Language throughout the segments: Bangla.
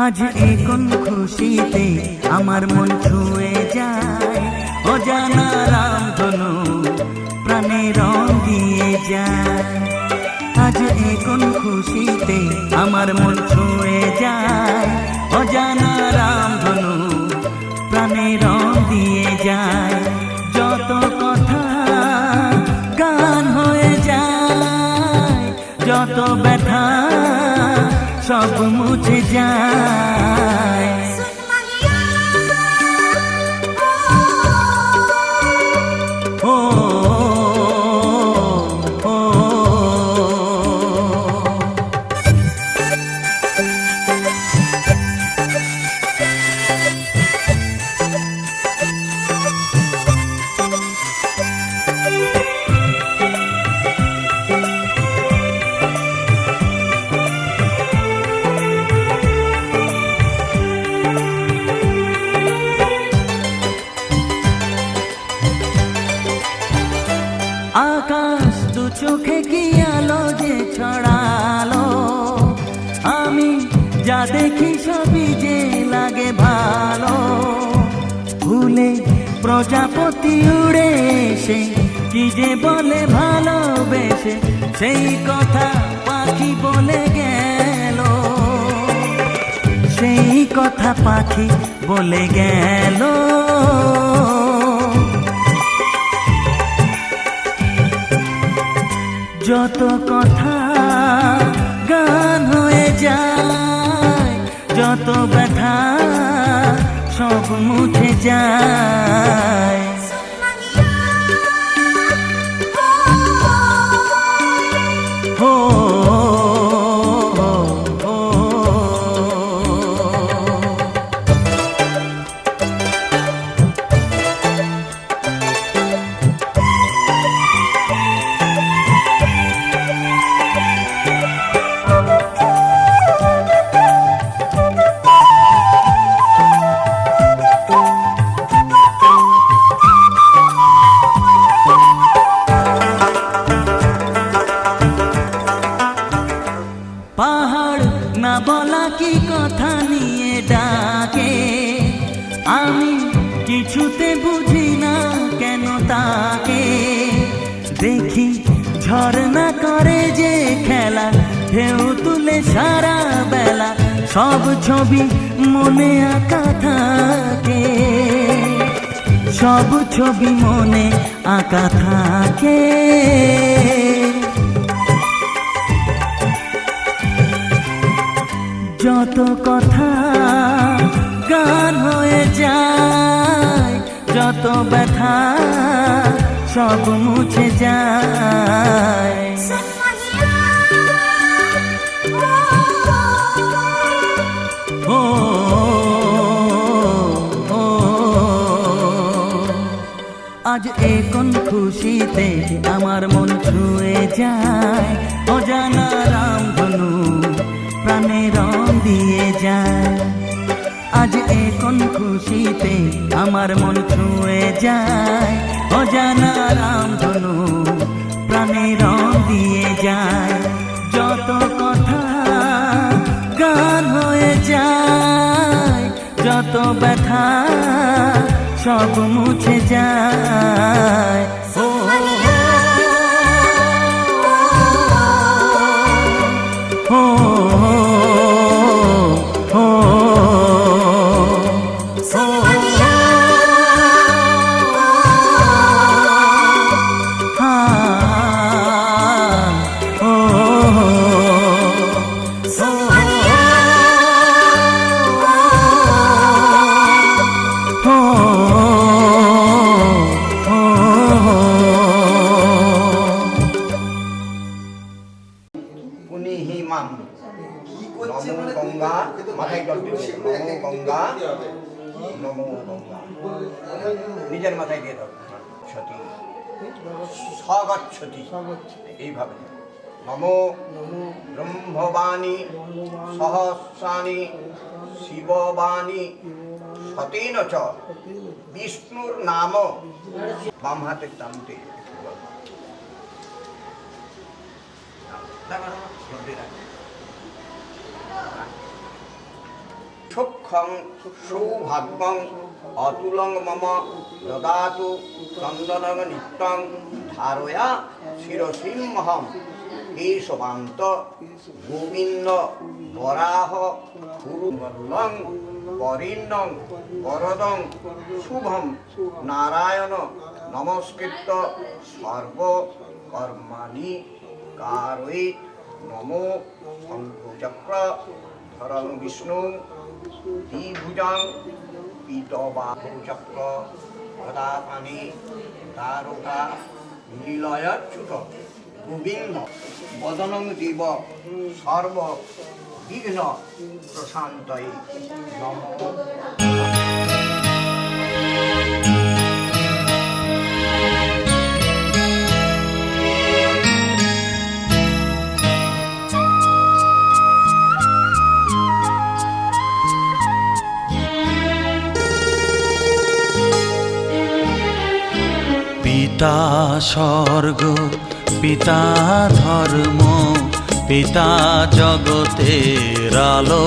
আজ এ কোন খুশিতে আমার মন ছুঁয়ে যায়, অজানা রামধনু প্রাণে রং দিয়ে যায়। আজ এ কোন খুশিতে আমার মন ছুঁয়ে যায়, অজানা রামধনু প্রাণে রং দিয়ে যায়। যত কথা গান হয়ে যায়, যত ব্যথা সব মুছে যায়। ও আকাশ দু চোখে কি আলো যে ছড়ালো, আমি যা দেখি সবই যে লাগে ভালো। ভুলে প্রজাপতি উড়ে এসে কি যে বলে ভালোবেসে, সেই কথা পাখি বলে গেল, সেই কথা পাখি বলে গেল। যত কথা গান হয়ে যায়, যত ব্যথা সব মুছে যায়। ও পাহাড় না বলা কি কথা নিয়ে ডাকে, আমি কিছুতে বুঝি না কেন তাকে। দেখি ঝর্ণা করে যে খেলা, ঢেউ তুলে সারা বেলা, সব ছবি মনে আঁকা থাকে, সব ছবি মনে আঁকা থাকে। যত কথা গান হয়ে যায়, যত ব্যথা সব মুছে যায়। ও আজ এ কোন খুশিতে আমার মন ছুঁয়ে যায়, অজানা রামধনু প্রাণে রং দিয়ে যায়। আজ এ কোন খুশিতে আমার মন ছুঁয়ে যায়, অজানা রামধনু প্রাণে রং দিয়ে যায়। যত কথা গান হয়ে যায়, যত ব্যথা সব মুছে যায়। ও নিজের মাথায় দিয়ে দাও সতী স্বগচ্ছতি, এইভাবে নমো ব্রহ্মবাণী সহস্রাণি শিববাণী সতেন চ বিষ্ণুর নাম। বাম হাতের টানতে সুখং সৌভাগ্যং অতুলং মম দদাতু চন্দনং নিত্যং ধারয়া শিরসিমহম কেশবান্ত গোবিন্দ বরাহ কুরুবল্লং বরিণ্যং বরদং শুভম নারায়ণ নমস্কৃত্য সর্বকর্মাণি কারয়িত নমো শঙ্কুচক্র ধরং বিষ্ণু দ্বিভুজং পীতবাহুচক্র গদাপাণি দ্বারকা লীলয়চ্যুত গোবিন্দ বদনং জীব সর্ব বিঘ্ন প্রশান্তয়ে নমঃ। পিতা স্বর্গ, পিতা ধর্ম, পিতা জগতের আলো,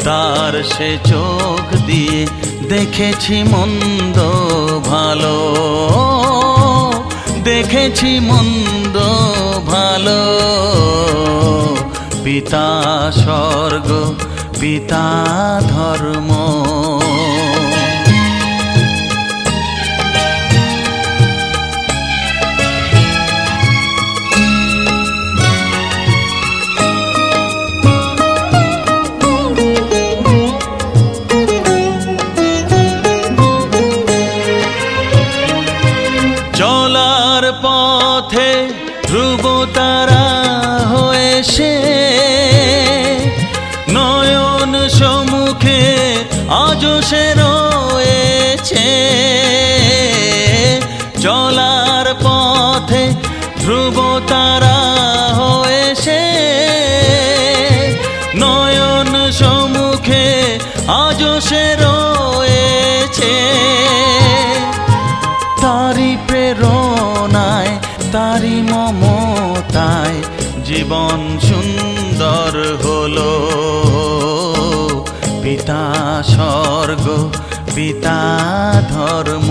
তার সে চোখ দিয়ে দেখেছি মন্দ ভালো, দেখেছি মন্দ ভালো। পিতা স্বর্গ, পিতা ধর্ম। চলার পথে ধ্রুব তারা হয়ে সে নয়ন সম্মুখে আজ সে রয়েছে। চলার পথে ধ্রুব তারা হয়ে সে নয়ন সম্মুখে আজ সে রয়েছে। তারি প্রেরণায়, তারি মমতায় জীবন সুন্দর হলো। পিতা স্বর্গ, পিতা ধর্ম।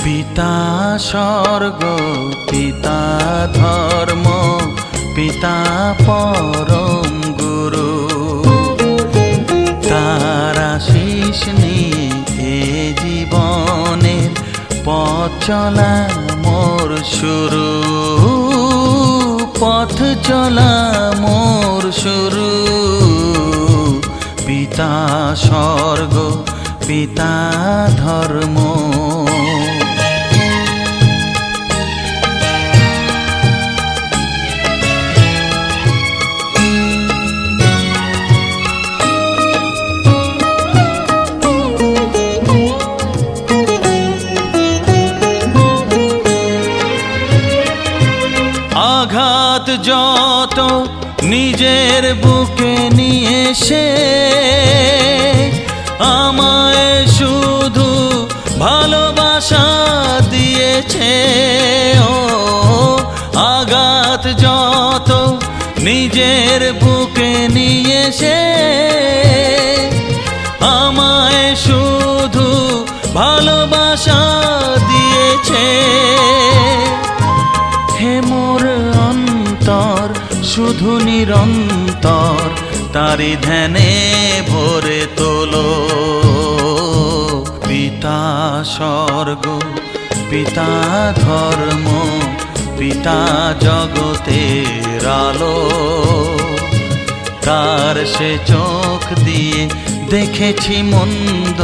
পিতা স্বর্গ, পিতা ধর্ম, পিতা পরম গুরু। তার আশীষ নিয়ে এ জীবনের পথ চলা মোর শুরু, পথ চলা মোর শুরু। পিতা স্বর্গ, পিতা ধর্ম। আঘাত যত নিজের বুকে নিয়ে সে আমায় শুধু ভালোবাসা দিয়েছে। ও আঘাত যত নিজের বুকে নিয়ে সে আমায় শুধু ভালোবাসা দিয়েছে। হে মোর অন্তর শুধু নিরন্তর তারি ধ্যানে ভরে তোলো। পিতা স্বর্গ, পিতা ধর্ম, পিতা জগতের আলো। তার সে চোখ দিয়ে দেখেছি মন্দ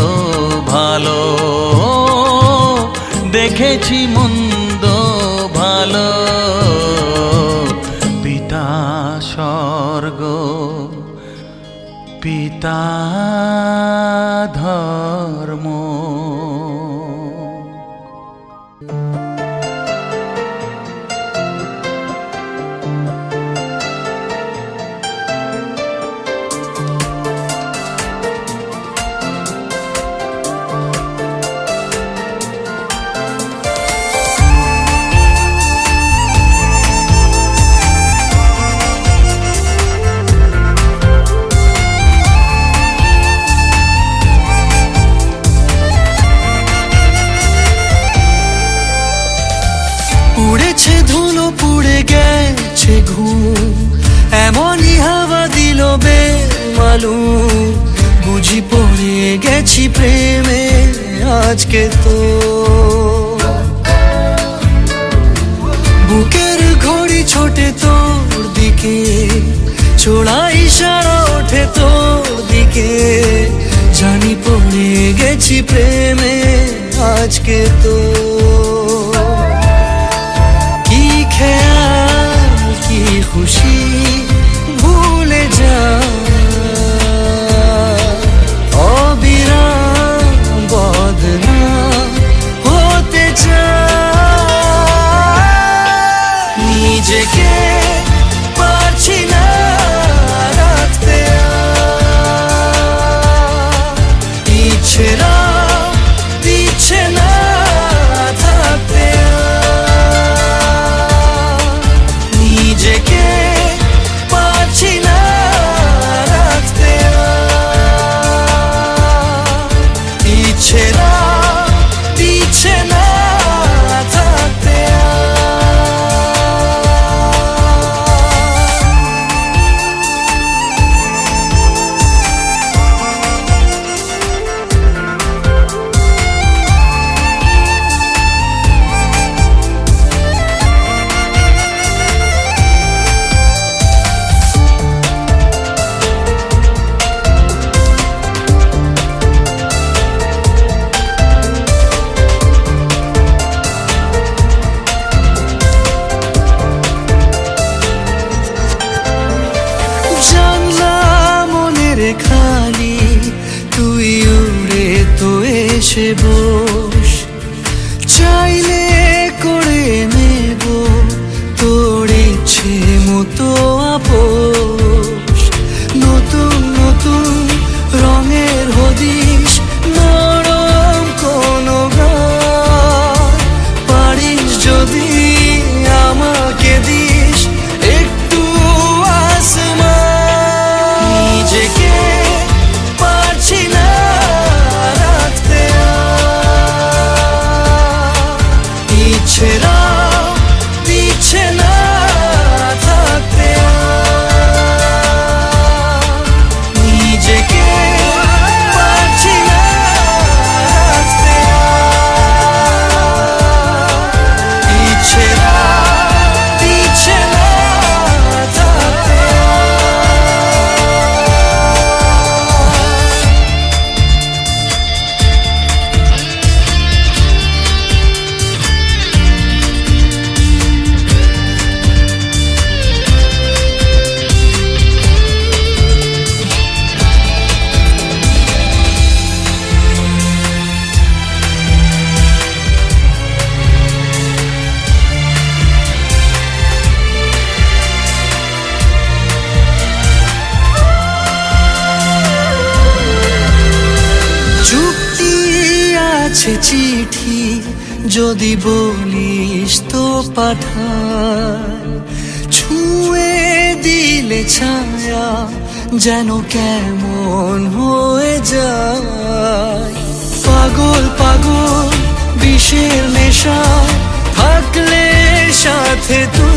ভালো, দেখেছি মন্দ ভালো। পিতা স্বর্গ, পিতা ধর্ম। কালু, বুঝি পড়ে গেছি প্রেমে আজকে তো। বুকের ঘড়ি ছোটে তোর দিকে, ছোড়া ইশারা ওঠে তোর দিকে, জানি পড়ে গেছি প্রেমে আজকে তো। কি খেয়াল কি খুশি ভুলে যা, অবিরাম বদনাম হতে চাই। নিজেকে পারছি না রাখতে, ইচ্ছেরা দিচ্ছে না থাকতে। নিজেকে পারছি না রাখতে, ইচ্ছেরা দিচ্ছে না থাকতে। খালি তুই উড়ে তো এসে বস, চাইলে করে নেব তোর ইচ্ছে মতো আপোষ। নতুন নতুন রঙের হদিস, নরম কোনো গান, পারিস যদি আমাকে দিস একটু আসমান। নিজেকে পারছি না রাখতে, ইচ্ছেরা দিচ্ছে না থাকতে। নিজেকে পারছি না রাখতে, ইচ্ছেরা দিচ্ছে না থাকতে। চুক্তি আছে চিঠি, যদি বলিস তো পাঠাই। ছুঁয়ে দিলে ছায়া যেন কেমন হয়ে যায়। পাগল পাগল বিষের নেশা থাকলে সাথে তুই